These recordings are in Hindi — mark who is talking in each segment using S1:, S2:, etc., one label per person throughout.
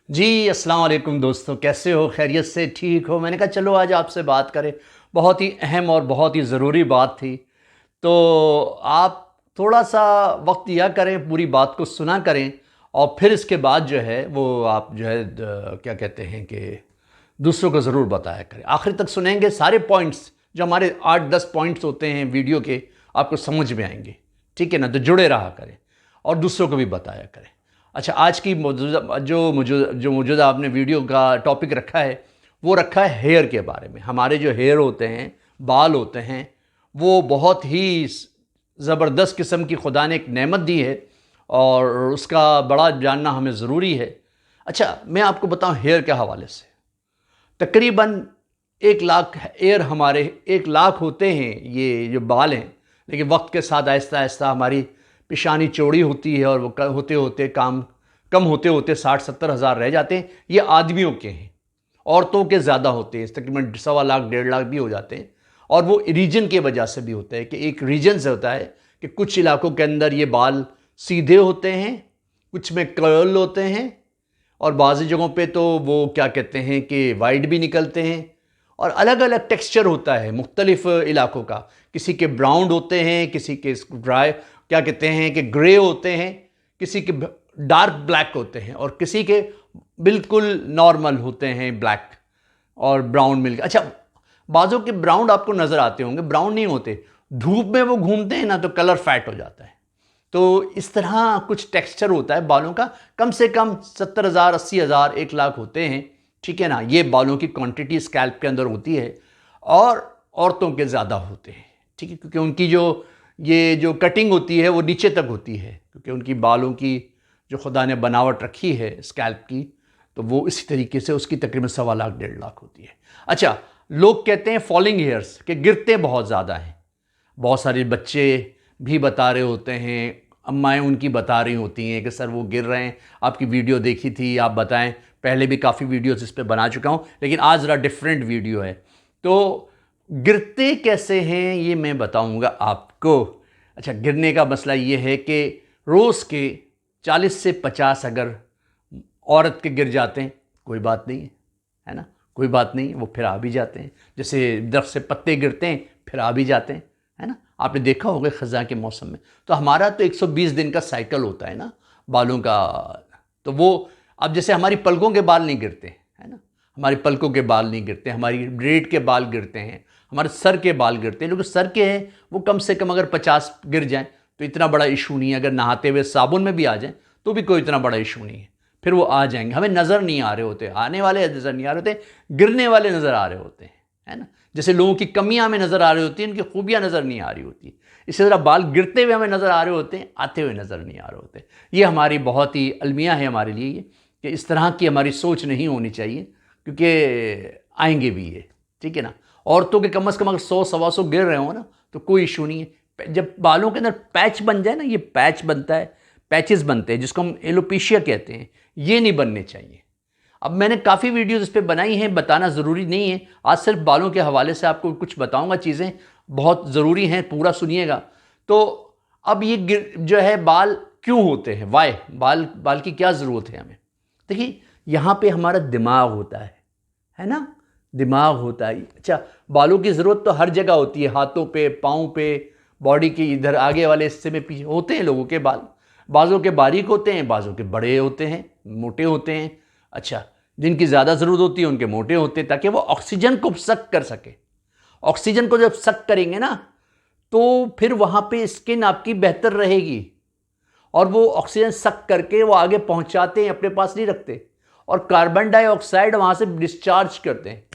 S1: जी, अस्सलाम वालेकुम दोस्तों, कैसे हो? खैरियत से ठीक हो? मैंने कहा चलो आज आपसे बात करें। बहुत ही अहम और बहुत ही ज़रूरी बात थी। तो आप थोड़ा-सा वक़्त दिया करें, पूरी बात को सुना करें और फिर इसके बाद जो है वो आप जो है क्या कहते हैं कि दूसरों को ज़रूर बताया करें। आखिर तक सुनेंगे सारे पॉइंट्स जो हमारे 8-10 पॉइंट्स होते हैं वीडियो के, आपको समझ में आएँगे। ठीक है ना? तो जुड़े रहा करें और दूसरों को भी बताया करें। अच्छा, आज की मौजूदा आपने वीडियो का टॉपिक रखा है, वो रखा है हेयर के बारे में। हमारे जो हेयर होते हैं, बाल होते हैं, वो बहुत ही ज़बरदस्त किस्म की खुदा ने एक नेमत दी है और उसका बड़ा जानना हमें ज़रूरी है। अच्छा, मैं आपको बताऊं हेयर के हवाले से, तकरीबन 1 लाख एयर हमारे 1 लाख होते हैं ये जो बाल हैं, लेकिन वक्त के साथ आहिस्ता आहिस्ता हमारी पेशानी चौड़ी होती है और वो होते होते कम होते होते 60-70 हज़ार रह जाते हैं। ये आदमियों के हैं, औरतों के ज़्यादा होते हैं, तकरीबन 1.25 लाख 1.5 लाख भी हो जाते हैं। और वो रीजन की वजह से भी होता है कि एक रीजन से होता है कि कुछ इलाकों के अंदर ये बाल सीधे होते हैं, कुछ में कर्ल होते हैं और बाज़ी जगहों पे तो वो क्या कहते हैं कि वाइड भी निकलते हैं और अलग अलग टेक्सचर होता है मुख्तलिफ इलाकों का। किसी के ब्राउन होते हैं, किसी के ड्राई क्या कहते हैं कि ग्रे होते हैं, किसी के डार्क ब्लैक होते हैं और किसी के बिल्कुल नॉर्मल होते हैं ब्लैक और ब्राउन मिलकर। अच्छा, बाजों के ब्राउन आपको नज़र आते होंगे, ब्राउन नहीं होते। धूप में वो घूमते हैं ना तो कलर फैट हो जाता है। तो इस तरह कुछ टेक्सचर होता है बालों का। कम से कम 70,000 80,000 1 लाख होते हैं। ठीक है ना? ये बालों की क्वांटिटी स्कैल्प के अंदर होती है और औरतों के ज़्यादा होते हैं। ठीक है, क्योंकि उनकी जो कटिंग होती है वो नीचे तक होती है, क्योंकि उनकी बालों की जो खुदा ने बनावट रखी है स्कैल्प की, तो वो इसी तरीके से उसकी तकरीबन 1.25 लाख 1.5 लाख होती है। अच्छा, लोग कहते हैं फॉलिंग हेयर्स के गिरते बहुत ज़्यादा हैं। बहुत सारे बच्चे भी बता रहे होते हैं, अम्माएँ उनकी बता रही होती हैं कि सर वो गिर रहे हैं, आपकी वीडियो देखी थी, आप बताएं। पहले भी काफ़ी वीडियोस इस पे बना चुका हूँ, लेकिन आज ज़रा डिफरेंट वीडियो है। तो गिरते कैसे हैं ये मैं बताऊँगा आपको। अच्छा, गिरने का मसला ये है कि रोज़ के 40 से 50 अगर औरत के गिर जाते हैं, कोई बात नहीं है ना? कोई बात नहीं, वो फिर आ भी जाते हैं। जैसे दरख्त से पत्ते गिरते हैं, फिर आ भी जाते हैं, है ना? आपने देखा होगा ख़ज़ां के मौसम में। तो हमारा तो 120 दिन का साइकिल होता है ना बालों का। तो वो अब जैसे हमारी पलकों के बाल नहीं गिरते, है ना? हमारी पलकों के बाल नहीं गिरते, हमारी रेट के बाल गिरते हैं, हमारे सर के बाल गिरते हैं। लेकिन सर के हैं वो कम से कम अगर 50 गिर जाएं तो इतना बड़ा इशू नहीं है। अगर नहाते हुए साबुन में भी आ जाएं तो भी कोई इतना बड़ा इशू नहीं है, फिर वो आ जाएंगे। हमें नज़र नहीं आ रहे होते, आने वाले नज़र नहीं आ रहे होते, गिरने वाले नज़र आ रहे होते हैं, है ना? जैसे लोगों की कमियां हमें नज़र आ रही होती हैं, उनकी खूबियां नज़र नहीं आ रही होती। इसी तरह बाल गिरते हुए हमें नज़र आ रहे होते हैं, आते हुए नज़र नहीं आ रहे होते। ये हमारी बहुत ही अलमिया है हमारे लिए ये, कि इस तरह की हमारी सोच नहीं होनी चाहिए, क्योंकि आएंगे भी ये। ठीक है ना? औरतों के कम से कम अगर 100 सवा 100 गिर रहे हो ना तो कोई इशू नहीं है। जब बालों के अंदर पैच बन जाए ना, ये पैच बनता है, पैचेस बनते हैं जिसको हम एलोपेशिया कहते हैं, ये नहीं बनने चाहिए। अब मैंने काफ़ी वीडियोस इस पे बनाई हैं, बताना ज़रूरी नहीं है। आज सिर्फ बालों के हवाले से आपको कुछ बताऊंगा, चीज़ें बहुत ज़रूरी हैं, पूरा सुनिएगा। तो अब ये जो है बाल क्यों होते हैं, वाई बाल की क्या ज़रूरत है हमें? देखिए, यहाँ पे हमारा दिमाग होता है ना? दिमाग होता है। अच्छा, बालों की ज़रूरत तो हर जगह होती है, हाथों पे, पाँव पे, बॉडी के इधर आगे वाले हिस्से में पीछे होते हैं लोगों के बाल। बाज़ों के बारीक होते हैं, बाज़ों के बड़े होते हैं, मोटे होते हैं। अच्छा, जिनकी ज़्यादा ज़रूरत होती है उनके मोटे होते हैं, ताकि वो ऑक्सीजन को सक कर सके। ऑक्सीजन को जब सक करेंगे ना तो फिर वहाँ पे स्किन आपकी बेहतर रहेगी और वो ऑक्सीजन सक करके वो आगे पहुँचाते हैं, अपने पास नहीं रखते, और कार्बन डाइऑक्साइड वहाँ से डिस्चार्ज करते हैं।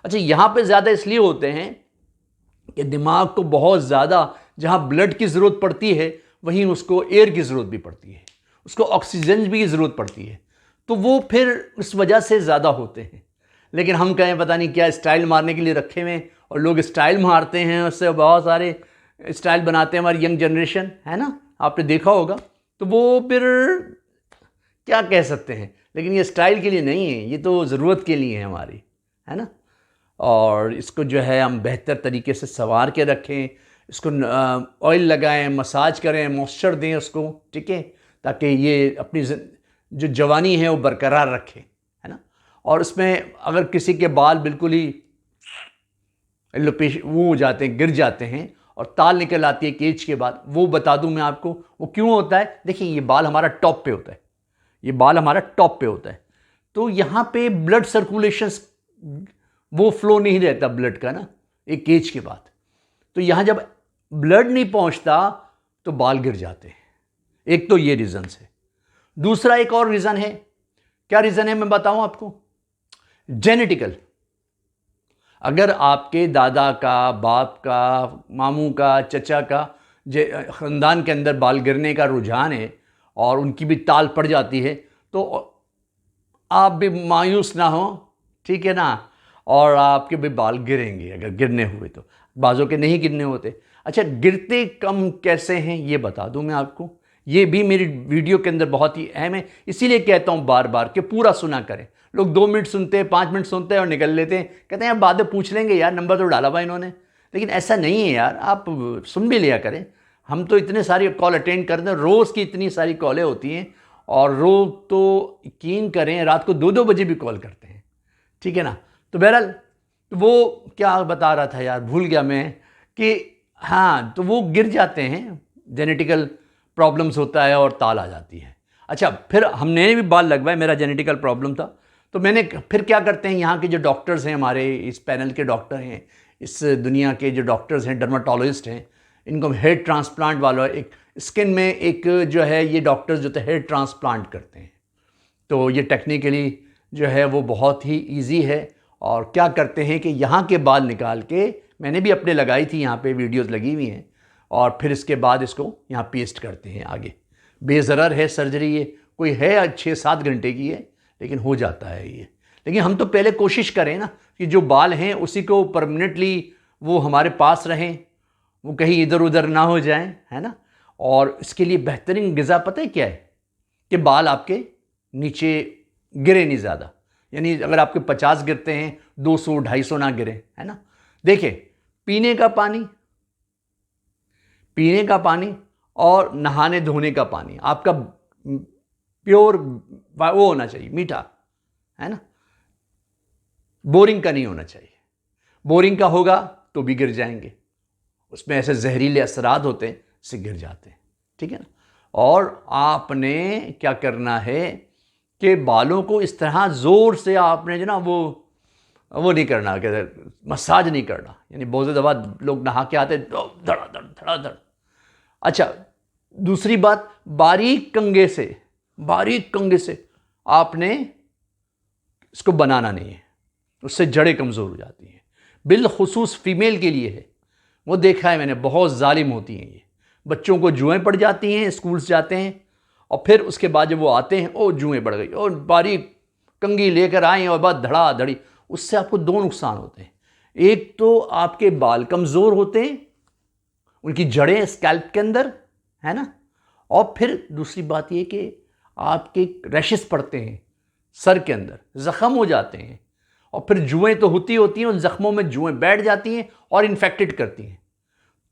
S1: अच्छा, यहाँ पे ज़्यादा इसलिए होते हैं कि दिमाग को बहुत ज़्यादा जहाँ ब्लड की ज़रूरत पड़ती है वहीं उसको एयर की ज़रूरत भी पड़ती है, उसको ऑक्सीजन भी की ज़रूरत पड़ती है। तो वो फिर उस वजह से ज़्यादा होते हैं। लेकिन हम कहें पता नहीं क्या स्टाइल मारने के लिए रखे हुए हैं, और लोग स्टाइल मारते हैं, उससे बहुत सारे स्टाइल बनाते हैं हमारी यंग जनरेशन, है ना? आपने देखा होगा। तो वो फिर क्या कह सकते हैं, लेकिन ये स्टाइल के लिए नहीं है, ये तो ज़रूरत के लिए है हमारी, है ना? और इसको जो है हम बेहतर तरीके से संवार के रखें, इसको ऑयल लगाएं, मसाज करें, मॉइस्चर दें उसको, ठीक है, ताकि ये अपनी जो जवानी है वो बरकरार रखें। और इसमें अगर किसी के बाल बिल्कुल ही वो हो जाते हैं, गिर जाते हैं और ताल निकल आती है केच के बाद, वो बता दूं मैं आपको वो क्यों होता है। देखिए, ये बाल हमारा टॉप पे होता है, ये बाल हमारा टॉप पे होता है, तो यहाँ पे ब्लड सर्कुलेशन वो फ्लो नहीं रहता ब्लड का ना एक केज के बाद, तो यहाँ जब ब्लड नहीं पहुँचता तो बाल गिर जाते हैं। एक तो ये रीज़न है। दूसरा एक और रीज़न है। क्या रीज़न है मैं बताऊं आपको? जेनेटिकल। अगर आपके दादा का, बाप का, मामू का, चचा का ख़ानदान के अंदर बाल गिरने का रुझान है और उनकी भी ताल पड़ जाती है, तो आप भी मायूस ना हो, ठीक है ना, और आपके भी बाल गिरेंगे अगर गिरने हुए तो। बाज़ों के नहीं गिरने होते। अच्छा, गिरते कम कैसे हैं ये बता दूं मैं आपको। ये भी मेरी वीडियो के अंदर बहुत ही अहम है, इसीलिए कहता हूं बार बार कि पूरा सुना करें। लोग 2 मिनट सुनते हैं, 5 मिनट सुनते हैं और निकल लेते हैं, कहते हैं यार बाद में पूछ लेंगे, यार नंबर तो डाला हुआ इन्होंने। लेकिन ऐसा नहीं है यार, आप सुन भी लिया करें। हम तो इतने सारी कॉल अटेंड करते हैं, रोज़ की इतनी सारी कॉलें होती हैं, और रोज़ तो यकीन करें रात को 2-2 बजे भी कॉल करते हैं, ठीक है ना। तो बहरहाल, तो वो क्या बता रहा था यार, भूल गया मैं, कि हाँ, तो वो गिर जाते हैं, जेनेटिकल प्रॉब्लम्स होता है और ताल आ जाती है। अच्छा, फिर हमने भी बाल लगवाए, मेरा जेनेटिकल प्रॉब्लम था, तो मैंने फिर क्या करते हैं, यहाँ के जो डॉक्टर्स हैं, हमारे इस पैनल के डॉक्टर हैं, इस दुनिया के जो डॉक्टर्स हैं, डर्माटोलॉजिस्ट हैं, इनको हेयर ट्रांसप्लांट वाला, एक स्किन में एक जो है ये डॉक्टर्स जो थे हेयर ट्रांसप्लांट करते हैं। तो ये टेक्निकली जो है वो बहुत ही ईजी है। और क्या करते हैं कि यहाँ के बाल निकाल के, मैंने भी अपने लगाई थी, यहाँ पे वीडियोस लगी हुई हैं, और फिर इसके बाद इसको यहाँ पेस्ट करते हैं आगे। बेज़रर है सर्जरी, ये कोई है 6-7 घंटे की है, लेकिन हो जाता है ये। लेकिन हम तो पहले कोशिश करें ना कि जो बाल हैं उसी को परमानेंटली वो हमारे पास रहें, वो कहीं इधर उधर ना हो जाएं, है ना। और इसके लिए बेहतरीन ग़िज़ा पता है क्या है, कि बाल आपके नीचे गिरे नहीं ज़्यादा। यानी अगर आपके 50 गिरते हैं, 200-250 ना गिरे, है ना। देखिए, पीने का पानी और नहाने धोने का पानी आपका प्योर वो होना चाहिए, मीठा, है ना। बोरिंग का नहीं होना चाहिए। बोरिंग का होगा तो भी गिर जाएंगे, उसमें ऐसे जहरीले असरात होते हैं, से गिर जाते हैं, ठीक है ना। और आपने क्या करना है कि बालों को इस तरह ज़ोर से आपने जो ना वो नहीं करना, कहते मसाज नहीं करना। यानी बहुत ज़्यादा लोग नहा के आते धड़ाधड़। अच्छा, दूसरी बात, बारीक कंघे से आपने इसको बनाना नहीं है, उससे जड़ें कमज़ोर हो जाती हैं। बिलखुसूस फीमेल के लिए है, वो देखा है मैंने, बहुत जालिम होती हैं ये। बच्चों को जुएँ पड़ जाती हैं, स्कूल से जाते हैं, और फिर उसके बाद जब वो आते हैं, ओ जुएँ पड़ गई, और बारीक कंघी लेकर आए और बाद धड़ाधड़ी। उससे आपको 2 नुकसान होते हैं। एक तो आपके बाल कमज़ोर होते हैं, उनकी जड़ें स्कैल्प के अंदर, है ना। और फिर दूसरी बात ये कि आपके रैशेस पड़ते हैं सर के अंदर, ज़ख़म हो जाते हैं, और फिर जुएँ तो होती हैं, उन ज़ख्मों में जुएँ बैठ जाती हैं और इन्फेक्टेड करती हैं।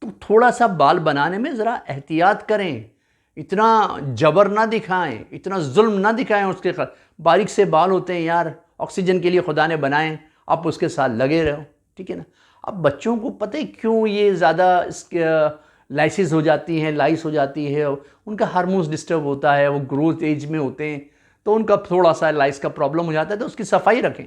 S1: तो थोड़ा सा बाल बनाने में ज़रा एहतियात करें, इतना जबर ना दिखाएं, इतना जुल्म ना दिखाएं उसके खिलाफ। बारीक से बाल होते हैं यार, ऑक्सीजन के लिए खुदा ने बनाए, आप उसके साथ लगे रहो, ठीक है ना। अब बच्चों को पता है क्यों ये ज़्यादा इसके लाइसिस हो जाती हैं, लाइस हो जाती है, उनका हार्मोन्स डिस्टर्ब होता है, वो ग्रोथ एज में होते हैं, तो उनका थोड़ा सा लाइस का प्रॉब्लम हो जाता है। तो उसकी सफाई रखें,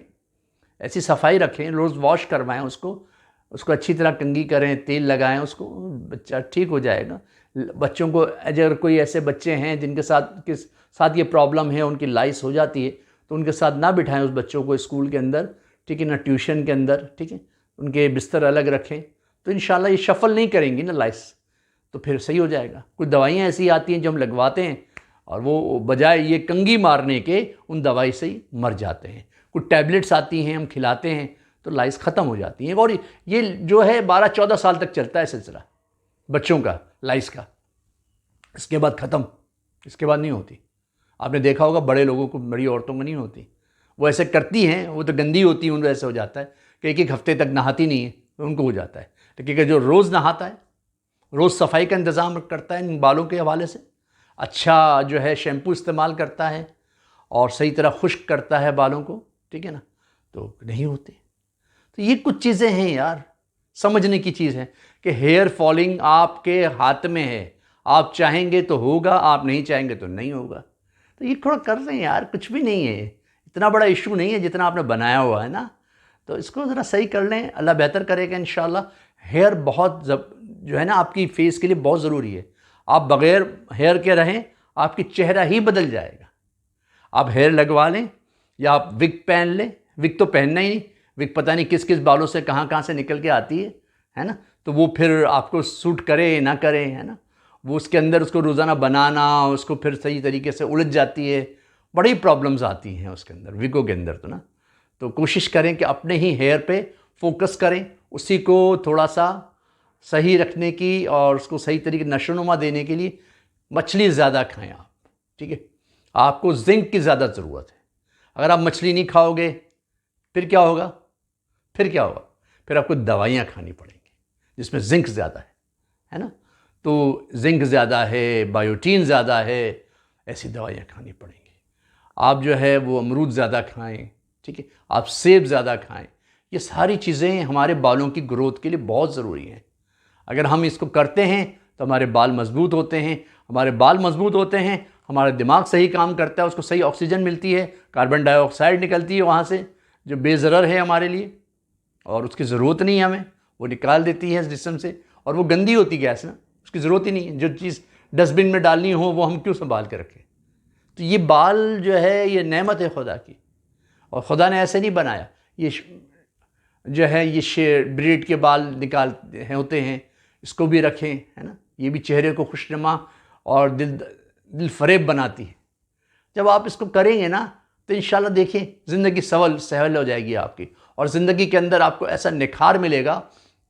S1: ऐसी सफाई रखें, रोज़ वॉश करवाएं उसको अच्छी तरह कंघी करें, तेल लगाएं उसको, बच्चा ठीक हो जाएगा। बच्चों को अगर कोई ऐसे बच्चे हैं जिनके साथ ये प्रॉब्लम है, उनकी लाइस हो जाती है, तो उनके साथ ना बिठाएं उस बच्चों को स्कूल के अंदर, ठीक है ना, ट्यूशन के अंदर, ठीक है। उनके बिस्तर अलग रखें, तो इंशाल्लाह ये शफल नहीं करेंगी ना लाइस, तो फिर सही हो जाएगा। कुछ दवाइयाँ ऐसी आती हैं जो हम लगवाते हैं और वो बजाय ये कंघी मारने के उन दवाई से ही मर जाते हैं। कुछ टैबलेट्स आती हैं, हम खिलाते हैं तो लाइस ख़त्म हो जाती हैं। और ये जो है 12-14 साल तक चलता है सिलसिला बच्चों का लाइस का, इसके बाद ख़त्म, इसके बाद नहीं होती। आपने देखा होगा बड़े लोगों को, बड़ी औरतों को नहीं होती, वो ऐसे करती हैं, वो तो गंदी होती है, उनको ऐसे हो जाता है कि एक हफ्ते तक नहाती नहीं है, तो उनको हो जाता है। लेकिन जो रोज़ नहाता है, रोज़ सफाई का इंतज़ाम करता है इन बालों के हवाले से, अच्छा जो है शैम्पू इस्तेमाल करता है और सही तरह खुश्क करता है बालों को, ठीक है ना, तो नहीं होते। तो ये कुछ चीज़ें हैं यार, समझने की चीज़ है कि हेयर फॉलिंग आपके हाथ में है। आप चाहेंगे तो होगा, आप नहीं चाहेंगे तो नहीं होगा। तो ये थोड़ा कर रहे हैं यार, कुछ भी नहीं है, इतना बड़ा इशू नहीं है जितना आपने बनाया हुआ है ना। तो इसको ज़रा सही कर लें, अल्लाह बेहतर करेगा इंशाल्लाह। हेयर बहुत जो है ना आपकी फेस के लिए बहुत ज़रूरी है। आप बग़ैर हेयर के रहें, आपकी चेहरा ही बदल जाएगा। आप हेयर लगवा लें या आप विग पहन लें, विग तो पहनना ही नहीं, विग पता नहीं किस किस बालों से कहाँ कहाँ से निकल के आती है ना। तो वो फिर आपको सूट करे ना करे, है ना, वो उसके अंदर उसको रोज़ाना बनाना, उसको फिर सही तरीके से उलझ जाती है, बड़ी प्रॉब्लम्स आती हैं उसके अंदर, विगों के अंदर तो ना। तो कोशिश करें कि अपने ही हेयर पे फोकस करें, उसी को थोड़ा सा सही रखने की और उसको सही तरीके नशोनुमा देने के लिए मछली ज़्यादा खाएं आप, ठीक है। आपको जिंक की ज़्यादा ज़रूरत है। अगर आप मछली नहीं खाओगे फिर क्या होगा, फिर आपको दवाइयाँ खानी पड़ेंगी जिसमें जिंक ज़्यादा है ना। तो जिंक ज़्यादा है, बायोटीन ज़्यादा है, ऐसी दवाइयाँ खानी पड़ेंगी। आप जो है वो अमरूद ज़्यादा खाएं, ठीक है, आप सेब ज़्यादा खाएं। ये सारी चीज़ें हमारे बालों की ग्रोथ के लिए बहुत ज़रूरी हैं। अगर हम इसको करते हैं तो हमारे बाल मजबूत होते हैं। हमारे बाल मजबूत होते हैं, हमारा दिमाग सही काम करता है, उसको सही ऑक्सीजन मिलती है, कार्बन डाइऑक्साइड निकलती है वहाँ से जो बेज़रर है हमारे लिए और उसकी ज़रूरत नहीं है हमें, वो निकाल देती है इस जिस्म से। और वो गंदी होती गैस ना, उसकी ज़रूरत ही नहीं है। जो चीज़ डस्टबिन में डालनी हो वो हम क्यों संभाल के रखें। तो ये बाल जो है ये नेमत है खुदा की, और खुदा ने ऐसे नहीं बनाया। ये जो है ये ब्रीड के बाल होते हैं, इसको भी रखें, है ना। ये भी चेहरे को खुशनुमा और दिल फरेब बनाती है। जब आप इसको करेंगे ना तो इंशाल्लाह देखें ज़िंदगी सहल हो जाएगी आपकी, और ज़िंदगी के अंदर आपको ऐसा निखार मिलेगा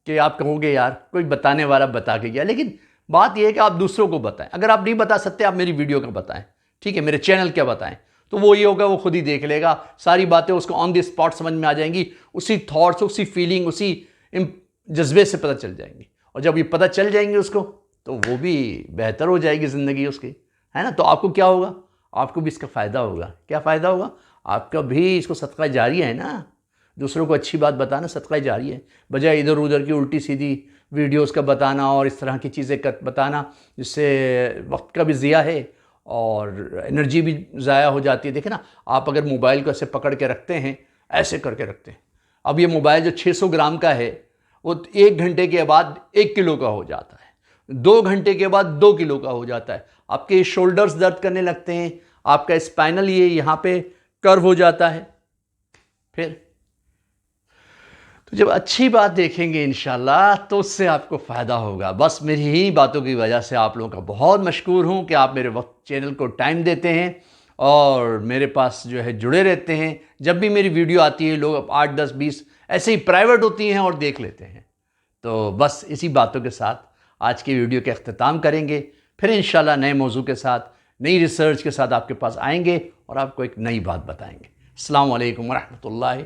S1: कि आप कहोगे यार कोई बताने वाला बता के गया। लेकिन बात यह है कि आप दूसरों को बताएं। अगर आप नहीं बता सकते आप मेरी वीडियो का बताएं, ठीक है, मेरे चैनल क्या बताएं, तो वो ये होगा वो खुद ही देख लेगा। सारी बातें उसको ऑन द स्पॉट समझ में आ जाएंगी, उसी थॉट्स, उसी फीलिंग, उसी जज्बे से पता चल जाएंगी। और जब ये पता चल जाएंगे उसको तो वो भी बेहतर हो जाएगी ज़िंदगी उसकी, है ना। तो आपको क्या होगा, आपको भी इसका फ़ायदा होगा। क्या फ़ायदा होगा आपका भी, इसको सदका जारिया है ना। दूसरों को अच्छी बात बताना सदका जारिया है, बजाय इधर उधर की उल्टी सीधी वीडियोस का बताना और इस तरह की चीज़ें बताना, जिससे वक्त का भी ज़िया है और एनर्जी भी ज़ाया हो जाती है। देखें ना, आप अगर मोबाइल को ऐसे पकड़ के रखते हैं, ऐसे करके रखते हैं, अब ये मोबाइल जो 600 ग्राम का है वो 1 घंटे के बाद 1 किलो का हो जाता है, 2 घंटे के बाद 2 किलो का हो जाता है। आपके शोल्डर्स दर्द करने लगते हैं, आपका स्पाइनल ये यहाँ पे कर्व हो जाता है। फिर तो जब अच्छी बात देखेंगे इंशाल्लाह तो उससे आपको फ़ायदा होगा। बस मेरी ही बातों की वजह से आप लोगों का बहुत मशकूर हूँ कि आप मेरे वक्त चैनल को टाइम देते हैं और मेरे पास जो है जुड़े रहते हैं। जब भी मेरी वीडियो आती है लोग 8, 10, 20 ऐसे ही प्राइवेट होती हैं और देख लेते हैं। तो बस इसी बातों के साथ आज की वीडियो का अख्ताम करेंगे। फिर इंशाल्लाह नए मौजू के साथ, नई रिसर्च के साथ आपके पास आएंगे और आपको एक नई बात बताएंगे। अस्सलाम वालेकुम रहमतुल्लाहि